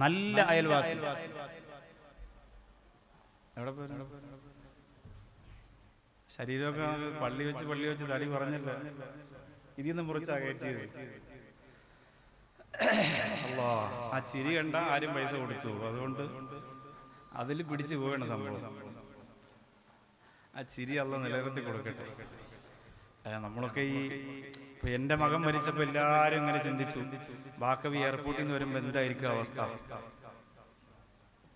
നല്ല അയൽവാസി. എവിടെ പോയി? ശരീരമൊക്കെ പള്ളി വെച്ച് തടി പറഞ്ഞില്ല, ഇതിന്ന് മുറിച്ചാ കയറ്റിയത്. അല്ലാ, ആ ചിരി കണ്ട ആരും പൈസ കൊടുത്തു, അതുകൊണ്ട് അതിൽ പിടിച്ചു പോവാണ് സംഭവം. ആ ചിരി അല്ല നിലനിർത്തി കൊടുക്കട്ടെ. നമ്മളൊക്കെ ഇപ്പൊ എന്റെ മകൻ മരിച്ചപ്പോ എല്ലാരും ഇങ്ങനെ ചിന്തിച്ചു, ബാക്കവി എയർപോർട്ടിൽ നിന്ന് വരുമ്പോ എന്തായിരിക്കും അവസ്ഥ?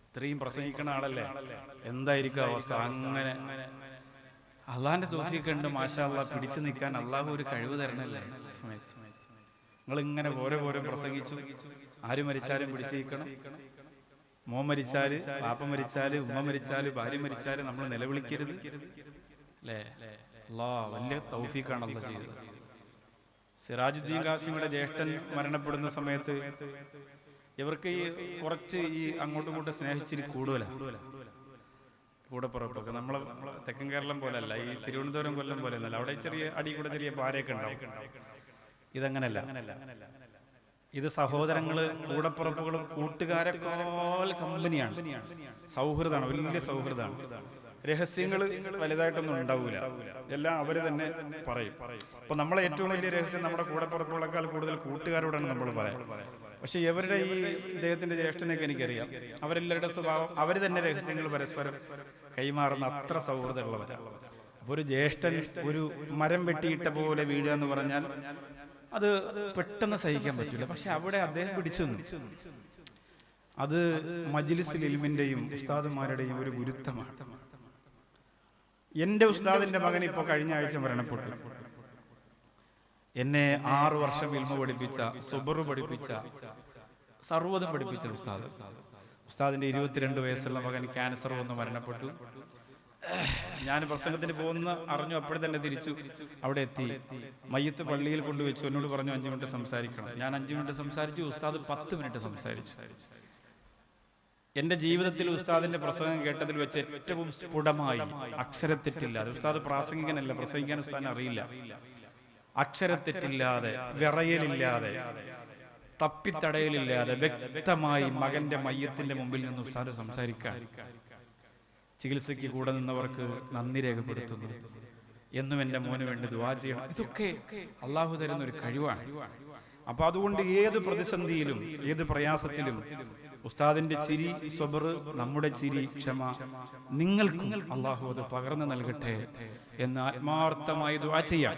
ഇത്രയും പ്രസംഗിക്കണ ആളല്ലേ, എന്തായിരിക്കും അവസ്ഥ? അങ്ങനെ അള്ളാന്റെ തൗഫീഖ് ഉണ്ട്, മാഷാ അല്ലാഹ്, പിടിച്ചു നിൽക്കാൻ അള്ളാഹു ഒരു കഴിവ് തരണല്ലേ. നിങ്ങൾ ഇങ്ങനെ ഓരോ പ്രസംഗിച്ചു, ആര് മരിച്ചാലും പിടിച്ചു നിൽക്കണം. മോൻ മരിച്ചാല്, പാപ്പ മരിച്ചാല്, ഉമ്മ മരിച്ചാല്, ഭാര്യ മരിച്ചാല് നമ്മൾ നിലവിളിക്കരുത് അല്ലേ? അല്ലാഹ് വലിയ തൗഫീഖാണ് അല്ലാഹ് ചെയ്തത്. സിറാജുദ്ദീൻ ഖാസിമിയുടെ ജ്യേഷ്ഠൻ മരണപ്പെടുന്ന സമയത്ത് ഇവർക്ക് കുറച്ച് അങ്ങോട്ടും ഇങ്ങോട്ടും സ്നേഹിച്ചിരി കൂടുതലാണ്. കൂടെ പുറപ്പൊക്കെ നമ്മളെ തെക്കൻ കേരളം പോലെയല്ല, ഈ തിരുവനന്തപുരം കൊല്ലം പോലെ ഒന്നല്ല. അവിടെ ചെറിയ അടി കൂടെ ചെറിയ പാരയൊക്കെ ഉണ്ടാവും. ഇതങ്ങനല്ല. ഇത് സഹോദരങ്ങള്, കൂടപ്പുറപ്പുകളും കൂട്ടുകാരെക്കാൾ കമ്പനിയാണ്, സൗഹൃദമാണ്, വലിയ സൗഹൃദമാണ്. രഹസ്യങ്ങൾ വലുതായിട്ടൊന്നും ഉണ്ടാവൂല, എല്ലാം അവര് തന്നെ പറയും. അപ്പൊ നമ്മളെ ഏറ്റവും വലിയ രഹസ്യം നമ്മുടെ കൂടപ്പുറപ്പുകളെക്കാൾ കൂടുതൽ കൂട്ടുകാരോടാണ് നമ്മൾ പറയാം. പക്ഷെ ഇവരുടെ ഈ ഇദ്ദേഹത്തിന്റെ ജ്യേഷ്ഠനൊക്കെ എനിക്കറിയാം, അവരെല്ലാവരുടെ സ്വഭാവം അവര് തന്നെ രഹസ്യങ്ങൾ പരസ്പരം കൈമാറുന്ന അത്ര സൗഹൃദമുള്ളവരാണ്. അപ്പൊ ഒരു ജ്യേഷ്ഠൻ ഒരു മരം വെട്ടിയിട്ട പോലെ വീഴുക എന്ന് പറഞ്ഞാൽ അത് പെട്ടെന്ന് സഹിക്കാൻ പറ്റില്ല. പക്ഷെ അവിടെ അദ്ദേഹം പിടിച്ചു നിന്നു. അത് മജ്ലിസുൽ ഇൽമിന്റെയും ഉസ്താദുമാരുടെയും ഒരു ഗുരുത്വമാണ്. എന്റെ ഉസ്താദിന്റെ മകൻ ഇപ്പൊ കഴിഞ്ഞ ആഴ്ച മരണപ്പെട്ടു. എന്നെ 6 വർഷം ഇൽമ പഠിപ്പിച്ച, സുബർ പഠിപ്പിച്ച, സർവ്വതും പഠിപ്പിച്ച ഉസ്താദിന്റെ 22 വയസ്സുള്ള മകൻ ക്യാൻസർ വന്ന് മരണപ്പെട്ടു. ഞാൻ പ്രസംഗത്തിന് പോകുന്ന അറിഞ്ഞു, അപ്പോഴെ തന്നെ തിരിച്ചു അവിടെ എത്തി. മയ്യത്ത് പള്ളിയിൽ കൊണ്ടുവച്ചു. എന്നോട് പറഞ്ഞു 5 മിനിറ്റ് സംസാരിക്കണം. ഞാൻ 5 മിനിറ്റ് സംസാരിച്ചു. ഉസ്താദ് 10 മിനിറ്റ് സംസാരിച്ചു. എന്റെ ജീവിതത്തിൽ ഉസ്താദിന്റെ പ്രസംഗം കേട്ടതിൽ വെച്ച് ഏറ്റവും സ്ഫുടമായി, അക്ഷരത്തെറ്റില്ലാതെ, ഉസ്താദ് പ്രാസംഗികനല്ല, പ്രസംഗിക്കാൻ ഉസ്താദിന് അറിയില്ല, അക്ഷരത്തെറ്റില്ലാതെ, വിറയലില്ലാതെ, തപ്പിത്തടയലില്ലാതെ വ്യക്തമായി മകന്റെ മയ്യത്തിന്റെ മുമ്പിൽ നിന്ന് ഉസ്താദ് സംസാരിക്കാൻ, ചികിത്സയ്ക്ക് കൂടെ നിന്നവർക്ക് നന്ദി രേഖപ്പെടുത്തുന്നു, എന്നും എന്റെ മോന് വേണ്ടി ദുആ ചെയ്യണം. ഇതൊക്കെ അള്ളാഹു തരുന്ന ഒരു കഴിവാണ്. അപ്പൊ അതുകൊണ്ട് ഏത് പ്രതിസന്ധിയിലും ഏത് പ്രയാസത്തിലും ഉസ്താദിന്റെ ചിരി, സ്വബർ, നമ്മുടെ ചിരി, ക്ഷമ നിങ്ങൾക്കും അള്ളാഹു അത് പകർന്നു നൽകട്ടെ എന്ന് ആത്മാർത്ഥമായി ദുആ ചെയ്യാം.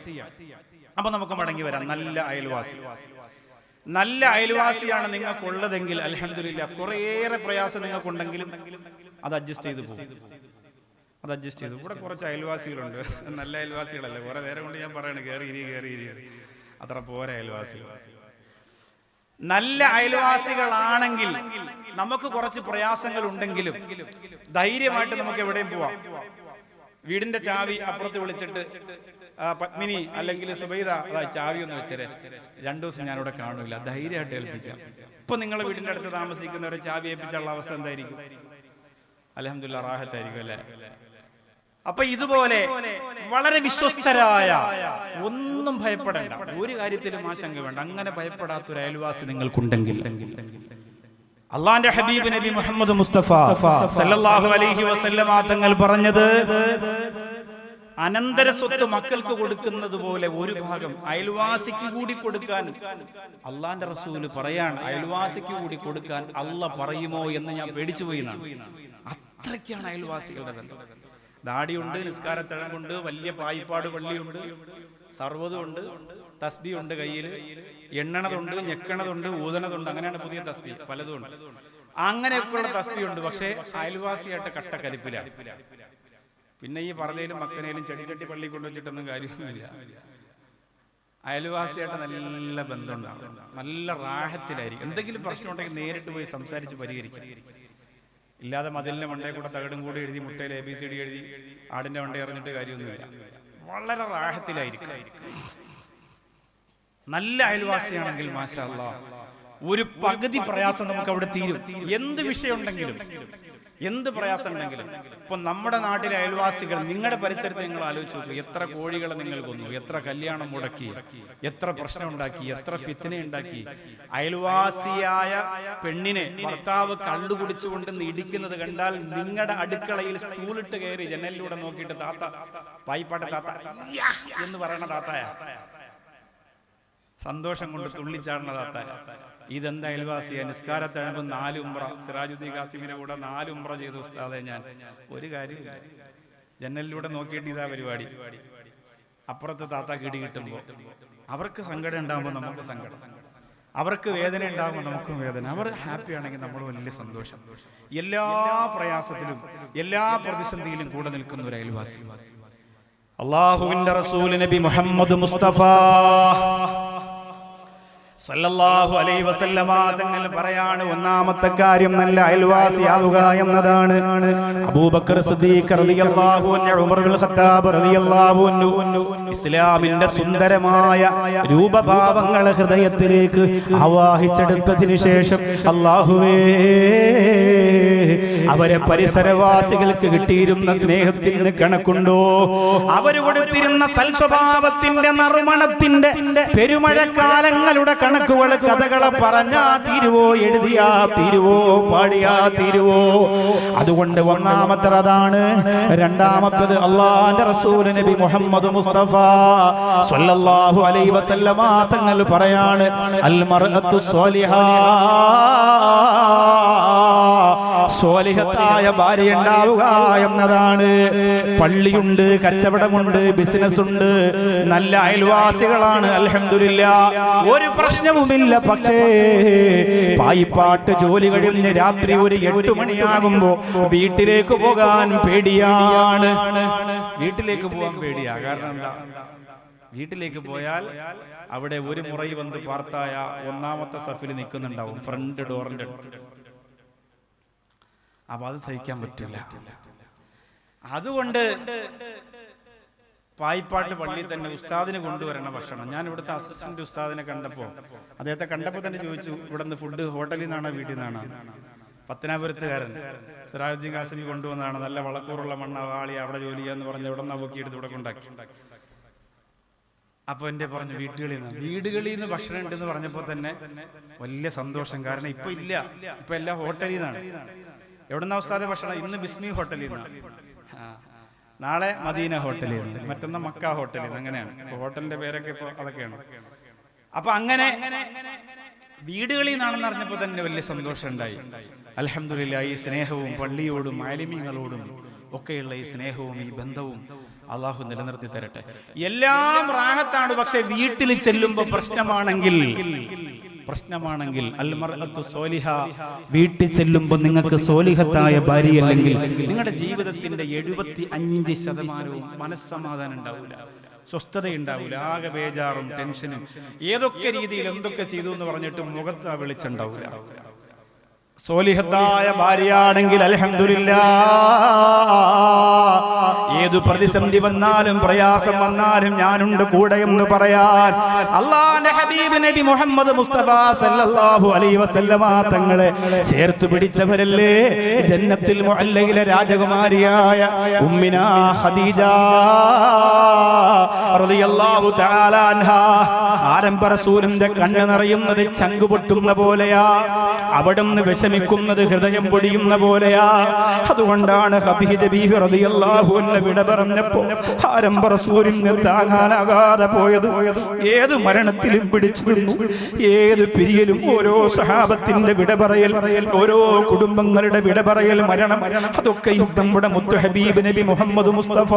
അപ്പൊ നമുക്ക് മടങ്ങി വരാം. നല്ല അയൽവാസി, നല്ല അയൽവാസിയാണ് നിങ്ങൾക്കുള്ളതെങ്കിൽ അൽഹംദുലില്ലാ. കുറേയേറെ പ്രയാസം നിങ്ങൾക്കുണ്ടെങ്കിലും അത് അഡ്ജസ്റ്റ് ചെയ്ത് പോകും. അത് അഡ്ജസ്റ്റ് ചെയ്തു. ഇവിടെ കുറച്ച് അയൽവാസികളുണ്ട്, നല്ല അയൽവാസികളല്ലേ. കുറെ നേരം കൊണ്ട് ഞാൻ പറയണ കയറി അത്ര പോരാ അയൽവാസികൾ. നല്ല അയൽവാസികളാണെങ്കിൽ നമുക്ക് കുറച്ച് പ്രയാസങ്ങൾ ഉണ്ടെങ്കിലും ധൈര്യമായിട്ട് നമുക്ക് എവിടെയും പോവാം. വീടിന്റെ ചാവി അപ്പുറത്ത് വിളിച്ചിട്ട് പത്മിനി അല്ലെങ്കിൽ സുബൈദ, ചാവി ഒന്ന് വെച്ചേരെ, 2 ദിവസം ഞാനിവിടെ കാണൂല, ധൈര്യമായിട്ട് ഏൽപ്പിക്കാം. ഇപ്പൊ നിങ്ങളുടെ വീടിന്റെ അടുത്ത് താമസിക്കുന്നവരെ ചാവി ഏൽപ്പിച്ചുള്ള അവസ്ഥ എന്തായിരിക്കും? അൽഹംദുലില്ലാ, റാഹത്തായിരിക്കും അല്ലേ? അപ്പൊ ഇതുപോലെ വളരെ വിശ്വസ്തരായ, ഒന്നും ഭയപ്പെടേണ്ട, ഒരു കാര്യത്തിലും ആശങ്ക വേണ്ട, അങ്ങനെ ഭയപ്പെടാത്തൊരു അയൽവാസി നിങ്ങൾക്കുണ്ടെങ്കിൽ അള്ളാന്റെ ഹബീബ് നബി മുഹമ്മദ് മുസ്തഫ സല്ലല്ലാഹു അലൈഹി വസല്ലമ തങ്ങൾ പറഞ്ഞത്, അനന്തര സ്വത്ത് മക്കൾക്ക് കൊടുക്കുന്നത് പോലെ ഒരു ഭാഗം അയൽവാസിക്ക് കൂടി കൊടുക്കാൻ അള്ളാന്റെ റസൂല് പറയാണ്. അയൽവാസിക്ക് കൂടി കൊടുക്കാൻ അള്ളാഹ് പറയുമോ എന്ന് ഞാൻ പേടിച്ചുപോയി. അത്രയ്ക്കാണ് അയൽവാസികളുടെ ബന്ധം. ദാടിയുണ്ട്, നിസ്കാരത്തഴമുണ്ട്, വലിയ പായിപ്പാട് പള്ളിയുണ്ട്, സർവ്വതുണ്ട്, തസ്ബി ഉണ്ട്, കയ്യിൽ എണ്ണണതുണ്ട്, ഞെക്കണതുണ്ട്, ഊതണതുണ്ട്, അങ്ങനെയാണ് പുതിയ തസ്ബി, പലതും ഉണ്ട്. അങ്ങനെയൊക്കെയുള്ള തസ്ബി ഉണ്ട്. പക്ഷേ അയൽവാസിയായിട്ട് കട്ടക്കരിപ്പിലാണ്. പിന്നെ ഈ പറതയിലും മക്കനയിലും ചെടിച്ചട്ടി പള്ളി കൊണ്ടുവച്ചിട്ടൊന്നും കാര്യമൊന്നുമില്ല. അയൽവാസിയായിട്ട് നല്ല ബന്ധമുണ്ടാകും, നല്ല റാഹത്തിലായിരിക്കും. എന്തെങ്കിലും പ്രശ്നം ഉണ്ടെങ്കിൽ നേരിട്ട് പോയി സംസാരിച്ച് പരിഹരിക്കും. ഇല്ലാതെ മതിലിന്റെ മണ്ടയെ കൂടെ തകിടും കൂടി എഴുതി, മുട്ടയിൽ ABCD എഴുതി ആടിന്റെ മണ്ട എറിഞ്ഞിട്ട് കാര്യമൊന്നുമില്ല. വളരെ റാഹത്തിലായിരിക്കും. നല്ല അയൽവാസിയാണെങ്കിൽ മാഷാ അല്ലാഹ് ഒരു പകുതി പ്രയാസം നമുക്ക് അവിടെ തീരും. എന്ത് വിഷയം ഉണ്ടെങ്കിലും എന്ത് പ്രയാസം ഉണ്ടെങ്കിലും. ഇപ്പൊ നമ്മുടെ നാട്ടിലെ അയൽവാസികൾ, നിങ്ങളുടെ പരിസരത്ത് നിങ്ങൾ ആലോചിച്ച് നോക്കൂ, എത്ര കോഴികളെ നിങ്ങൾ കൊന്നു, എത്ര കല്യാണം മുടക്കി, എത്ര പ്രശ്നം ഉണ്ടാക്കി, എത്ര ഫിത്ന ഉണ്ടാക്കി. അയൽവാസിയായ പെണ്ണിനെ ഭർത്താവ് കള്ളുകുടിച്ചുകൊണ്ട് ഇടിക്കുന്നത് കണ്ടാൽ നിങ്ങളുടെ അടുക്കളയിൽ സ്റ്റൂളിട്ട് കയറി ജനലിലൂടെ നോക്കിയിട്ട് താത്ത, പായിപ്പാട്ട താത്ത എന്ന് പറയണ താത്തായ, സന്തോഷം കൊണ്ട് തുള്ളിച്ചാടുന്ന താത്തായ. ഇതെന്താ അയൽവാസിയ? നിസ്കാരത്തഴമ്പ് 4 ഉംറ, സിറാജുദ്ദീൻ ഖാസിമിന്റെ കൂടെ 4 ഉംറ ചെയ്തു ഉസ്താദെ ഞാൻ. ഒരു കാര്യമില്ല, ജനലിലൂടെ നോക്കിയിട്ട് ഇതാ പരിപാടി. അപ്പുറത്ത് താത്ത കിടി കിട്ടുമ്പോൾ അവർക്ക് സങ്കടം ഉണ്ടാകുമ്പോൾ നമുക്ക് സങ്കടം, അവർക്ക് വേദന ഉണ്ടാകുമ്പോൾ നമുക്കും വേദന. അവർ ഹാപ്പി ആണെങ്കിൽ നമ്മൾ വലിയ സന്തോഷം. എല്ലാ പ്രയാസത്തിലും എല്ലാ പ്രതിസന്ധിയിലും കൂടെ നിൽക്കുന്ന ഒരു അയൽവാസി അല്ലാഹുവിന്റെ റസൂൽ നബി മുഹമ്മദ് മുസ്തഫ സല്ലല്ലാഹു അലൈഹി വസല്ലമ തങ്ങൾ പറയാണ്, ഒന്നാമത്തെ കാര്യം നല്ല അയൽവാസിയാവുക എന്നതാണ്. അബൂബക്കർ സിദ്ദീഖ് റളിയല്ലാഹു അൻഹു, ഉമർ ഇബ്നുൽ ഖത്താബ് റളിയല്ലാഹു അൻഹു ഇസ്ലാമിന്റെ സുന്ദരമായ രൂപഭാവങ്ങളെ ഹൃദയത്തിലേക്ക് ആവാഹിച്ചെടുത്തതിനു ശേഷം അല്ലാഹുവേ, അവരെ പരിസരവാസികൾക്ക് കിട്ടിയിരുന്ന സ്നേഹത്തിന് കണക്കുണ്ടോ? അവർ കൊടുത്തിരുന്ന സൽസ്വഭാവത്തിന്റെ നറുമണത്തിന്റെ പെരുമഴക്കാലങ്ങളുടെ കണക്കുകൾ, കഥകളെ പറഞ്ഞാ തീരുവോ, എഴുതിയാ തീരുവോ, പാടിയാ തീരുവോ? അതുകൊണ്ട് ഒന്നാമത്തെ അതാണ്. രണ്ടാമത്തത് അല്ലാഹുവിന്റെ റസൂൽ നബി മുഹമ്മദ് മുസ്തഫ സ്വല്ലല്ലാഹു അലൈഹി വസല്ലമ തങ്ങൾ പറയാണ്, അൽ മർഅത്തു സ്വാലിഹാ, സ്വാലിഹത്തായ ഭാര്യ ഉണ്ടാവുക എന്നതാണ്. പള്ളിയുണ്ട്, കച്ചവടമുണ്ട്, ബിസിനസ് ഉണ്ട്, നല്ല അയൽവാസികളാണ്, അൽഹംദുലില്ലാഹ്, ഒരു പ്രശ്നവുമില്ല. പക്ഷേ പായിപ്പാട്ട് ജോലി കഴിഞ്ഞ് രാത്രി ഒരു 8 മണിയാകുമ്പോ വീട്ടിലേക്ക് പോകാൻ പേടിയാണ്. വീട്ടിലേക്ക് പോകാൻ പേടിയാ. കാരണം എന്താ? വീട്ടിലേക്ക് പോയാൽ അവിടെ ഒരു മുറൈ വന്ന് പാർത്തായ ഒന്നാമത്തെ സഫിൽ നിൽക്കുന്നുണ്ടാവും, ഫ്രണ്ട് ഡോറിന്റെ അടുത്ത്. അപ്പൊ അത് സഹിക്കാൻ പറ്റില്ല. അതുകൊണ്ട് പായിപ്പാട്ട് പള്ളിയിൽ തന്നെ ഉസ്താദിന് കൊണ്ടുവരണ ഭക്ഷണം. ഞാൻ ഇവിടുത്തെ അസിസ്റ്റന്റ് ഉസ്താദിനെ കണ്ടപ്പോൾ, അദ്ദേഹത്തെ കണ്ടപ്പോൾ തന്നെ ചോദിച്ചു, ഇവിടുന്ന് ഫുഡ് ഹോട്ടലിൽ നിന്നാണോ വീട്ടിൽ നിന്നാണോ? പത്തനാപുരത്തുകാരൻ സിറാജുദ്ദീൻ ഖാസിമി കൊണ്ടുവന്നതാണ്, നല്ല വളക്കൂറുള്ള മണ്ണ വാളി, അവിടെ ജോലി ചെയ്യാന്ന് പറഞ്ഞ് ഇവിടെ നിന്ന് പൊക്കിയെടുത്ത് ഇവിടെ കൊണ്ടാക്കി. അപ്പൊ എന്റെ പറഞ്ഞു വീടുകളിൽ നിന്ന് ഭക്ഷണം ഉണ്ടെന്ന് പറഞ്ഞപ്പോൾ തന്നെ വലിയ സന്തോഷം. കാരണം ഇപ്പൊ ഇല്ല, ഇപ്പൊ എല്ലാം ഹോട്ടലിൽ നിന്നാണ്. എവിടുന്ന ഉസ്താദെ ഭക്ഷണം? ഇന്ന് ബിസ്മി ഹോട്ടലിൽ നിന്നാണ്, നാളെ മദീന ഹോട്ടലിൽ നിന്ന്, മറ്റൊന്ന് മക്ക ഹോട്ടലിൽ നിന്ന്. അങ്ങനെയാണ് ഇപ്പൊ ഹോട്ടലിന്റെ പേരൊക്കെ ഇപ്പൊ അതൊക്കെയാണ്. അപ്പൊ അങ്ങനെ വീടുകളിൽ നിന്നാണെന്ന് അറിഞ്ഞപ്പോ തന്നെ വലിയ സന്തോഷം ഉണ്ടായി. അൽഹംദുലില്ലാഹ്, ഈ സ്നേഹവും പള്ളിയോടും ആലിമീങ്ങളോടും ഒക്കെയുള്ള ഈ സ്നേഹവും ഈ ബന്ധവും അള്ളാഹു നിലനിർത്തി തരട്ടെ. എല്ലാം റാഹത്താണ്. പക്ഷെ വീട്ടിൽ ചെല്ലുമ്പോ പ്രശ്നമാണെങ്കിൽ വീട്ടിൽ ചെല്ലുമ്പോൾ നിങ്ങൾക്ക് സോലിഹത്തായ ഭാര്യയല്ലെങ്കിൽ നിങ്ങളുടെ ജീവിതത്തിന്റെ 75% മനസ്സമാധാനം ഉണ്ടാവില്ല, സ്വസ്ഥതയുണ്ടാവില്ല, ആകെ ബേജാറും ടെൻഷനും. ഏതൊക്കെ രീതിയിൽ എന്തൊക്കെ ചെയ്തു എന്ന് പറഞ്ഞിട്ട് മുഖത്ത് ആ വെളിച്ചുണ്ടാവില്ല. സോലിഹത്തായ ഭാര്യയാണെങ്കിൽ അൽഹംദുലില്ലാഹ്, ഏതു പ്രതിസന്ധി വന്നാലും പ്രയാസം വന്നാലും ഞാനുണ്ട് കൂടെ എന്ന് പറയാൻ അല്ലാഹുവിന്റെ ഹബീബ് നബി മുഹമ്മദ് മുസ്തഫ സല്ലല്ലാഹു അലൈഹി വസല്ലമ തങ്ങളെ ചേർത്ത് പിടിച്ചവരല്ലേ ജന്നത്തുൽ മുഅല്ലയിലെ രാജകുമാരിയായ ഉമ്മിനാ ഖദീജ റളിയല്ലാഹു തആല അൻഹാ. ആരംഭ റസൂലിന്റെ കണ്ണ് നിറയുന്നത് ചങ്കു പൊട്ടുന്ന പോലെയാ, അവിടുന്ന് വിഷമിക്കുന്നത് ഹൃദയം പൊടിയുന്ന പോലെയാ. അതുകൊണ്ടാണ് ഖദീജ ബീവി റളിയല്ലാഹു അൻഹ വിട പറഞ്ഞപ്പോ ആരംഭ റസൂലിന് താങ്ങാനാകാതെ പോയത്. ഏത് മരണത്തിലും പിടിച്ചു നിന്നു, ഏത് പിരിയലും ഓരോ സഹാബത്തിന്റെ വിട പറയൽ, ഓരോ കുടുംബങ്ങളുടെ വിട പറയൽ, മരണം, അതൊക്കെ നമ്മുടെ മുത്തു ഹബീബ് നബി മുഹമ്മദ് മുസ്തഫ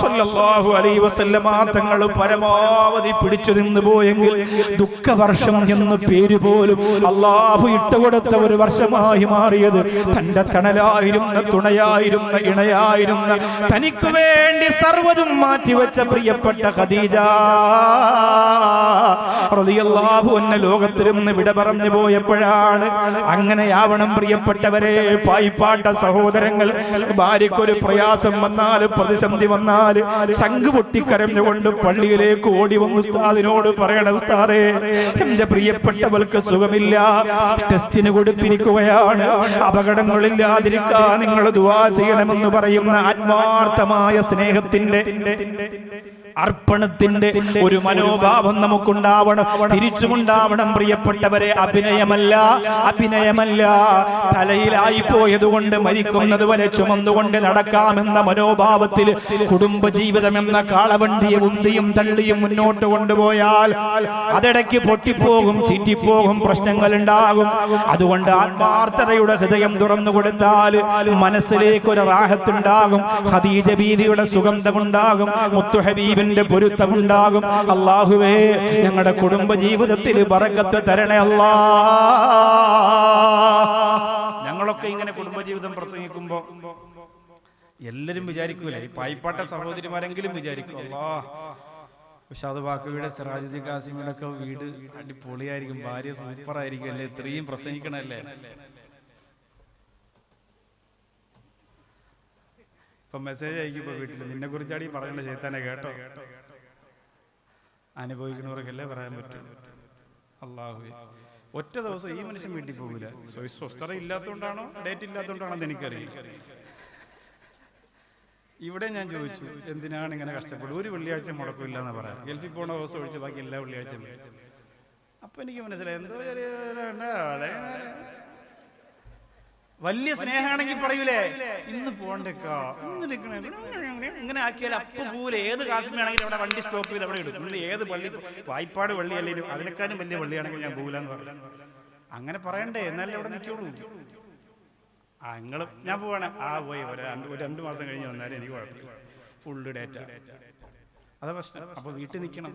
സ്വല്ലല്ലാഹു അലൈഹി വസല്ലമ തങ്ങൾ പരമാവധി പിടിച്ചു നിന്നു പോയെങ്കിൽ ദുഃഖവർഷം എന്ന പേര് പോലും അല്ലാഹു ഇട്ടുകൊടുത്ത ഒരു വർഷമായി മാറിയത് തന്റെ തണലായിരുന്ന, തുണയായിരുന്ന, ഇണയായിരുന്ന തനിക്ക് വേണ്ടി സർവ്വതും മാറ്റിവെച്ച പ്രിയപ്പെട്ട ഖദീജ റളിയല്ലാഹു അൻഹ ലോകത്തിൽ നിന്ന് വിട പറഞ്ഞു പോയപ്പോഴാണ്. അങ്ങനെയാവണം പ്രിയപ്പെട്ടവരെ, പായിപ്പാട്ട സഹോദരങ്ങൾ, ഭാര്യയ്ക്കൊരു പ്രയാസം വന്നാൽ, പ്രതിസന്ധി വന്നാൽ ശംഖ് പൊട്ടിക്കരഞ്ഞുകൊണ്ട് പള്ളിയിലേക്ക് ഓടി വന്നു ഉസ്താദിനോട് പറയണം, ഉസ്താദേ എന്റെ പ്രിയപ്പെട്ടവൾക്ക് സുഖമില്ല, ടെസ്റ്റിന് കൊടുത്തിരിക്കുകയാണ്, അപകടങ്ങളില്ലാതിരിക്കാൻ നിങ്ങൾ ദുആ ചെയ്യണമെന്ന് പറയുന്ന ആത്മാർത്ഥമായ സ്നേഹത്തിന്റെ, അർപ്പണത്തിന്റെ ഒരു മനോഭാവം നമുക്കുണ്ടാവണം, തിരിച്ചുമുണ്ടാവണം പ്രിയപ്പെട്ടവരെ. അഭിനയമല്ല, അഭിനയമല്ല. തലയിലായി പോയതുകൊണ്ട് മരിക്കുന്നത് വരെ ചുമന്നുകൊണ്ട് നടക്കാമെന്ന മനോഭാവത്തിൽ കുടുംബജീവിതം എന്ന കാളവണ്ടിയെ ഉന്തിയും തള്ളിയും മുന്നോട്ട് കൊണ്ടുപോയാൽ അതിടയ്ക്ക് പൊട്ടിപ്പോകും, ചീറ്റിപ്പോകും, പ്രശ്നങ്ങൾ ഉണ്ടാകും. അതുകൊണ്ട് ആത്മാർത്ഥതയുടെ ഹൃദയം തുറന്നു കൊടുത്താൽ മനസ്സിലേക്ക് ഒരു റാഹത്തുണ്ടാകും, ഖദീജ ബീവിയുടെ സുഗന്ധമുണ്ടാകും, മുത്തു ഹബീബിന്റെ പൊരുത്തമുണ്ടാകും. അല്ലാഹുവേ ഞങ്ങളുടെ കുടുംബ ജീവിതത്തിൽ ബറക്കത്ത് തരണേ അല്ലാ. ഞങ്ങളൊക്കെ ഇങ്ങനെ കുടുംബജീവിതം പ്രസംഗിക്കുമ്പോ എല്ലാരും വിചാരിക്കൂലേ, ഈ പായിപ്പാട്ട സഹോദരിമാരെങ്കിലും വിചാരിക്കും, ഉഷാദ് ബാക്കവിയുടെ സിറാജുദ്ദീൻ കാസിമിയുടെ ഒക്കെ വീട് അടിപൊളിയായിരിക്കും, ഭാര്യ സൂപ്പർ ആയിരിക്കും അല്ലേ, ഇത്രയും പ്രസംഗിക്കണല്ലേ. ഇപ്പൊ മെസ്സേജ് അയക്കുമ്പോ വീട്ടിൽ നിന്നെ കുറിച്ചാണ് ഈ പറയേണ്ട ചെയ്താനെ കേട്ടോ. അനുഭവിക്കുന്നവർക്കല്ലേ പറയാൻ പറ്റും. അല്ലാഹുവേ, ഒറ്റ ദിവസം ഈ മനുഷ്യൻ വീട്ടിൽ പോകില്ല. സ്വസ്ഥത ഇല്ലാത്തതുകൊണ്ടാണോ ഡേറ്റ് ഇല്ലാത്തതുകൊണ്ടാണോ എന്ന് എനിക്കറിയില്ല. ഇവിടെ ഞാൻ ചോദിച്ചു, എന്തിനാണ് ഇങ്ങനെ കഷ്ടപ്പെടും, ഒരു വെള്ളിയാഴ്ച മുടക്കില്ല എന്ന് പറയാം. ഗൾഫിൽ പോണ ദിവസം ഒഴിച്ച് ബാക്കി എല്ലാ വെള്ളിയാഴ്ചയും. അപ്പൊ എനിക്ക് മനസ്സിലായി, എന്തോ വലിയ സ്നേഹമാണെങ്കിൽ പറയൂലേ, ഇന്ന് പോണ്ടേക്കാ, ഇങ്ങനെ ആക്കിയാൽ അപ്പൊ പോലെ ഏത് കാശ്മീരാണെങ്കിലും അവിടെ വണ്ടി സ്റ്റോപ്പ് ചെയ്ത് അവിടെ ഇടും. ഇന്ന് ഏത് പള്ളി, വായ്പാട് പള്ളി അല്ലെങ്കിലും അതിനേക്കാളും വലിയ പള്ളിയാണെങ്കിൽ ഞാൻ പോകില്ലെന്ന് പറഞ്ഞു. അങ്ങനെ പറയണ്ടേ, എന്നാലേ അവിടെ നിൽക്കുള്ളൂ. ഞാൻ പോവാണ്, പോയി ഒരു 2 മാസം കഴിഞ്ഞ് വന്നാലും എനിക്ക് കുഴപ്പമില്ല, ഫുള്ള് ഡേറ്റ. അതാ പ്രശ്നം. അപ്പൊ വീട്ടിൽ നിൽക്കണം.